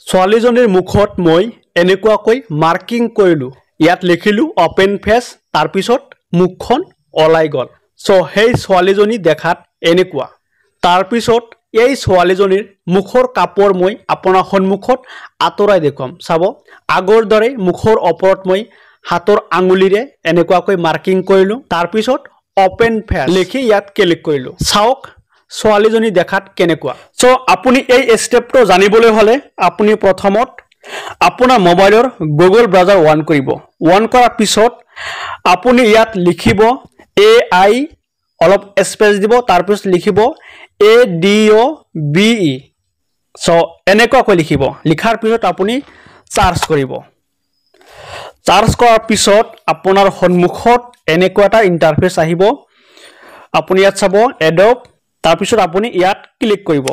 ছোৱালীজনীৰ মুখত মই এনেকুৱাকৈ মাৰ্কিং কৰিলোঁ ইয়াত লিখিলোঁ ওপেন ফেস তাৰ পিছত মুখখন ওলাই গল সো সেই ছোৱালীজনী দেখাত এনেকুৱা তাৰ পিছত এই ছোৱালীজনীৰ মুখৰ কাপোৰ মই আপোনাৰ সন্মুখত আতৰাই দেখুৱাম চাব আগৰ দৰে মুখৰ ওপৰত মই হাতৰ আঙুলিৰে এনেকুৱাকৈ মাৰ্কিং কৰিলোঁ তাৰ পিছত ওপেন ফেস লিখি ইয়াত ক্লিক কৰিলোঁ চাওক ছোৱালীজনী দেখাত কেনেকুৱা সো আপুনি এই স্টেপটো জানিবলৈ হলে আপুনি প্ৰথমত আপোনাৰ মোবাইলৰ গুগল ব্ৰাউজাৰ অন কৰিব অন কৰাৰ পিছত আপুনি ইয়াত লিখিব AI অলপ স্পেস দিব তাৰ পিছত লিখিব ADOBE সো এনেকুৱাকৈ লিখিব লিখাৰ পিছত আপুনি সাৰ্চ কৰিব সাৰ্চ কৰাৰ পিছত আপোনাৰ সন্মুখত এনেকুৱা এটা ইন্টাৰফেস আহিব আপুনি ইয়াত চাব এডব তাৰ পিছত আপুনি ইয়াত ক্লিক কৰিব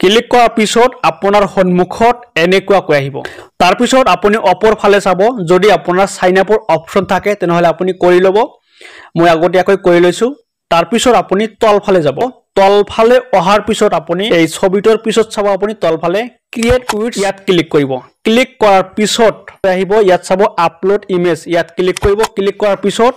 ক্লিক কৰাৰ পিছত আপোনাৰ সন্মুখত এনেকুৱাকৈ আহিব তাৰ পিছত আপুনি ওপৰ ফালে চাব যদি আপোনাৰ সাইন আপৰ অপচন থাকে তেনেহলে আপুনি কৰি লব মই আগতীয়াকৈ কৰি লৈছো তাৰ পিছত আপুনি তলফালে যাব তলফালে অহাৰ পিছত আপুনি এই ছবিটোৰ পিছত চাব আপুনি তলফালে ক্ৰিয়েট উইথ ইয়াত ক্লিক কৰিব ক্লিক কৰাৰ পিছত আহিব ইয়াত চাব আপলোড ইমেজ ইয়াত ক্লিক কৰিব ক্লিক কৰাৰ পিছত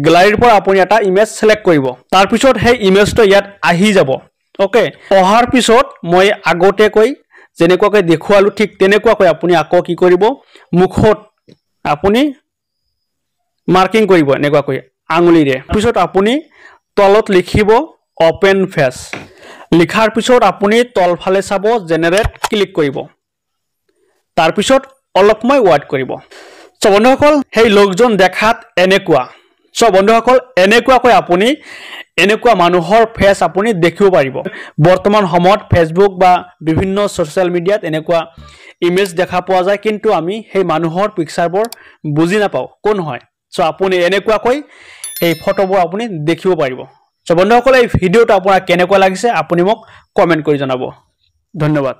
গ্যালাৰীৰ পৰা আপুনি এটা ইমেজ সিলেক্ট কৰিব তাৰ পিছত সেই ইমেজটো ইয়াত আহি যাব ওকে অহাৰ পিছত মই আগতেকৈ যেনেকুৱাকৈ দেখুৱালো ঠিক তেনেকুৱাকৈ আপুনি আকৌ কি কৰিব মুখত আপুনি মাৰ্কিং কৰিব এনেকুৱাকৈ আঙুলিৰে পিছত আপুনি তলত লিখিব ওপেন ফেস লিখাৰ পিছত আপুনি তলফালে চাব জেনাৰেট ক্লিক কৰিব তাৰ পিছত অলপ মই ওয়াইট কৰিব সো বন্ধুসকল সেই লোকজন দেখাত এনেকুৱা সো বন্ধুসকল এনেকুৱাকৈ আপুনি এনেকুৱা মানুহৰ ফেস আপুনি দেখিব পাৰিব বৰ্তমান সময়ত ফেসবুক বা বিভিন্ন সোশ্যাল মিডিয়াত এনেকুৱা ইমেজ দেখা পোৱা যায় কিন্তু আমি সেই মানুহৰ পিকচাৰবোৰ বুজি নাপাও কোন হয় সো আপুনি এনেকুৱাকৈ এই ফটোবোৰ আপুনি দেখিব পাৰিব সো বন্ধুসকল এই ভিডিওটো আপোনাৰ কেনেকুৱা লাগিছে আপুনি মোক কমেন্ট কৰি জনাব ধন্যবাদ